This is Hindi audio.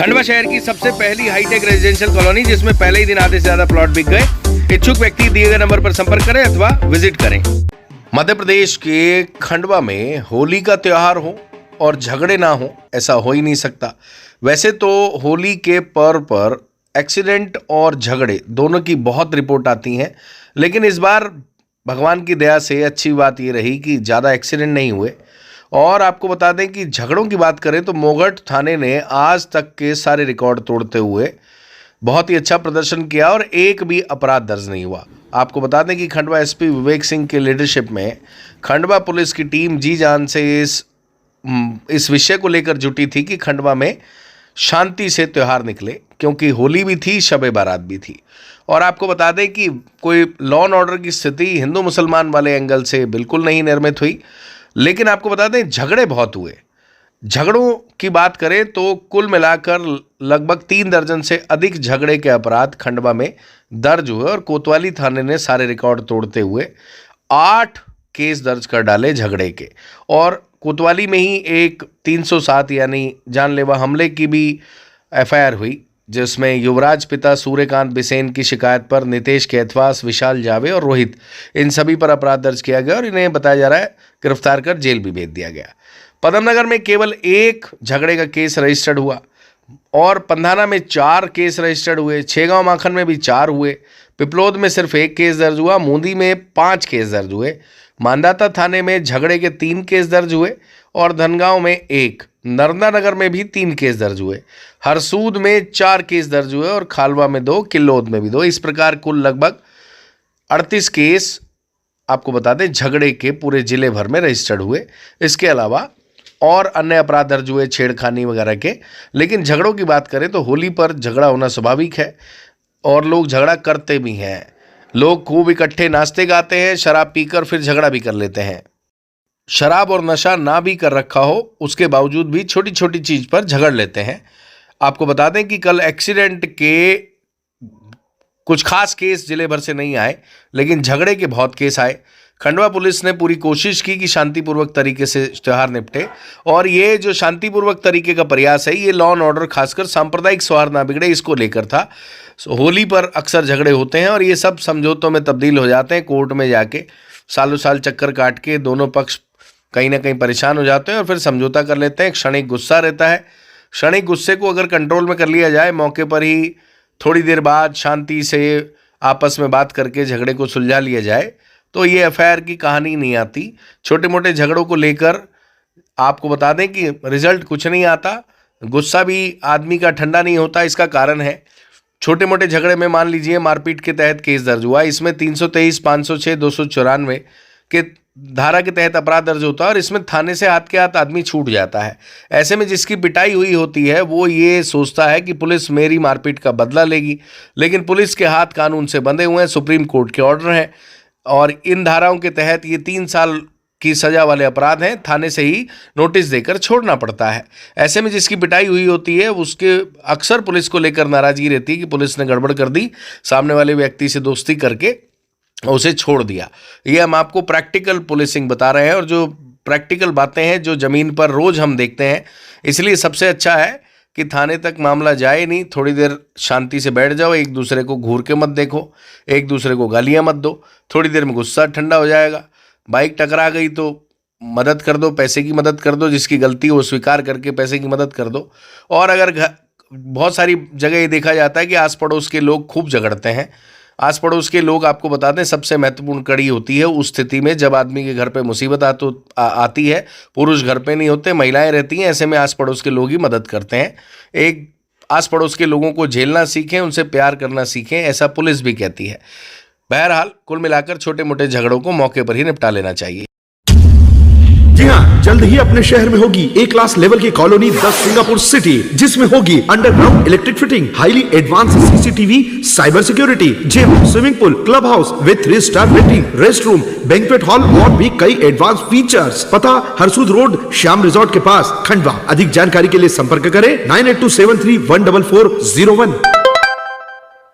खंडवा शहर की सबसे पहली हाईटेक रेजिडेंशियल कॉलोनी, जिसमें पहले ही दिन आधे से ज्यादा प्लॉट बिक गए। इच्छुक व्यक्ति दिए गए नंबर पर संपर्क करें अथवा विजिट करें। मध्य प्रदेश के खंडवा में होली का त्योहार हो और झगड़े ना हो, ऐसा हो ही नहीं सकता। वैसे तो होली के पर्व पर एक्सीडेंट और झगड़े दोनों की बहुत रिपोर्ट आती हैं, लेकिन इस बार भगवान की दया से अच्छी बात ये रही कि ज़्यादा एक्सीडेंट नहीं हुए। और आपको बता दें कि झगड़ों की बात करें तो मोगट थाने ने आज तक के सारे रिकॉर्ड तोड़ते हुए बहुत ही अच्छा प्रदर्शन किया और एक भी अपराध दर्ज नहीं हुआ। आपको बता दें कि खंडवा एसपी विवेक सिंह के लीडरशिप में खंडवा पुलिस की टीम जी जान से इस विषय को लेकर जुटी थी कि खंडवा में शांति से त्यौहार निकले, क्योंकि होली भी थी, शब बारात भी थी। और आपको बता दें कि कोई लॉ एंड ऑर्डर की स्थिति हिंदू मुसलमान वाले एंगल से बिल्कुल नहीं निर्मित हुई, लेकिन आपको बता दें झगड़े बहुत हुए। झगड़ों की बात करें तो कुल मिलाकर लगभग 3 दर्जन से अधिक झगड़े के अपराध खंडवा में दर्ज हुए और कोतवाली थाने ने सारे रिकॉर्ड तोड़ते हुए 8 केस दर्ज कर डाले झगड़े के। और कोतवाली में ही एक 307 यानी जानलेवा हमले की भी एफआईआर हुई, जिसमें युवराज पिता सूर्यकांत बिसेन की शिकायत पर नितेश कैथवास, विशाल जावे और रोहित, इन सभी पर अपराध दर्ज किया गया और इन्हें बताया जा रहा है गिरफ्तार कर जेल भी भेज दिया गया। पदमनगर में केवल 1 झगड़े का केस रजिस्टर्ड हुआ और पंधाना में 4 केस रजिस्टर्ड हुए। छेगांव माखन में भी 4 हुए। पिपलोद में सिर्फ 1 केस दर्ज हुआ। मूंदी में 5 केस दर्ज हुए। मांधाता थाने में झगड़े के 3 केस दर्ज हुए और धनगांव में 1। नर्मदानगर में भी 3 केस दर्ज हुए। हरसूद में 4 केस दर्ज हुए और खालवा में 2, किल्लोद में भी 2। इस प्रकार कुल लगभग 38 केस आपको बता दें झगड़े के पूरे जिले भर में रजिस्टर्ड हुए। इसके अलावा और अन्य अपराध दर्ज हुए, छेड़खानी वगैरह के। लेकिन झगड़ों की बात करें तो होली पर झगड़ा होना स्वाभाविक है और लोग झगड़ा करते भी हैं। लोग खूब इकट्ठे नाचते गाते हैं, शराब पीकर फिर झगड़ा भी कर लेते हैं। शराब और नशा ना भी कर रखा हो, उसके बावजूद भी छोटी छोटी चीज पर झगड़ लेते हैं। आपको बता दें कि कल एक्सीडेंट के कुछ खास केस जिले भर से नहीं आए, लेकिन झगड़े के बहुत केस आए। खंडवा पुलिस ने पूरी कोशिश की कि शांतिपूर्वक तरीके से त्यौहार निपटे, और ये जो शांतिपूर्वक तरीके का प्रयास है, ये लॉ एंड ऑर्डर, खासकर सांप्रदायिक सौहार्द ना बिगड़े, इसको लेकर था। होली पर अक्सर झगड़े होते हैं और ये सब समझौतों में तब्दील हो जाते हैं। कोर्ट में जाके सालों साल चक्कर काट के दोनों पक्ष कहीं ना कहीं परेशान हो जाते हैं और फिर समझौता कर लेते हैं। क्षणिक गुस्सा रहता है, क्षणिक गुस्से को अगर कंट्रोल में कर लिया जाए, मौके पर ही थोड़ी देर बाद शांति से आपस में बात करके झगड़े को सुलझा लिया जाए, तो ये एफआईआर की कहानी नहीं आती। छोटे मोटे झगड़ों को लेकर आपको बता दें कि रिजल्ट कुछ नहीं आता। गुस्सा भी आदमी का ठंडा नहीं होता। इसका कारण है छोटे मोटे झगड़े में मान लीजिए मारपीट के तहत केस दर्ज हुआ, इसमें 323, 506, 294 के धारा के तहत अपराध दर्ज होता है और इसमें थाने से हाथ के हाथ आदमी छूट जाता है। ऐसे में जिसकी पिटाई हुई होती है वो ये सोचता है कि पुलिस मेरी मारपीट का बदला लेगी, लेकिन पुलिस के हाथ कानून से बंधे हुए हैं, सुप्रीम कोर्ट के ऑर्डर हैं और इन धाराओं के तहत ये 3 साल की सजा वाले अपराध हैं। थाने से ही नोटिस देकर छोड़ना पड़ता है। ऐसे में जिसकी पिटाई हुई होती है उसके अक्सर पुलिस को लेकर नाराजगी रहती है कि पुलिस ने गड़बड़ कर दी, सामने वाले व्यक्ति से दोस्ती करके उसे छोड़ दिया। ये हम आपको प्रैक्टिकल पुलिसिंग बता रहे हैं और जो प्रैक्टिकल बातें हैं जो ज़मीन पर रोज़ हम देखते हैं, इसलिए सबसे अच्छा है कि थाने तक मामला जाए नहीं, थोड़ी देर शांति से बैठ जाओ, एक दूसरे को घूर के मत देखो, एक दूसरे को गालियां मत दो, थोड़ी देर में गुस्सा ठंडा हो जाएगा। बाइक टकरा गई तो मदद कर दो, पैसे की मदद कर दो, जिसकी गलती हो स्वीकार करके पैसे की मदद कर दो। और अगर बहुत सारी जगह ये देखा जाता है कि आस पड़ोस के लोग खूब झगड़ते हैं। आस पड़ोस के लोग आपको बता दें सबसे महत्वपूर्ण कड़ी होती है उस स्थिति में जब आदमी के घर पे मुसीबत आती है। पुरुष घर पे नहीं होते, महिलाएं रहती हैं, ऐसे में आस पड़ोस के लोग ही मदद करते हैं। एक आस पड़ोस के लोगों को झेलना सीखें, उनसे प्यार करना सीखें, ऐसा पुलिस भी कहती है। बहरहाल कुल मिलाकर छोटे मोटे झगड़ों को मौके पर ही निपटा लेना चाहिए। जी हाँ, जल्द ही अपने शहर में होगी A-क्लास लेवल की कॉलोनी द सिंगापुर सिटी, जिसमें होगी underground electric fitting, highly advance CCTV, cyber security, gym, swimming pool, club house with 3 star rating, rest room, banquet hall और भी कई एडवांस फीचर्स। पता हरसूद रोड, श्याम रिजॉर्ट के पास, खंडवा। अधिक जानकारी के लिए संपर्क करें 9827314401।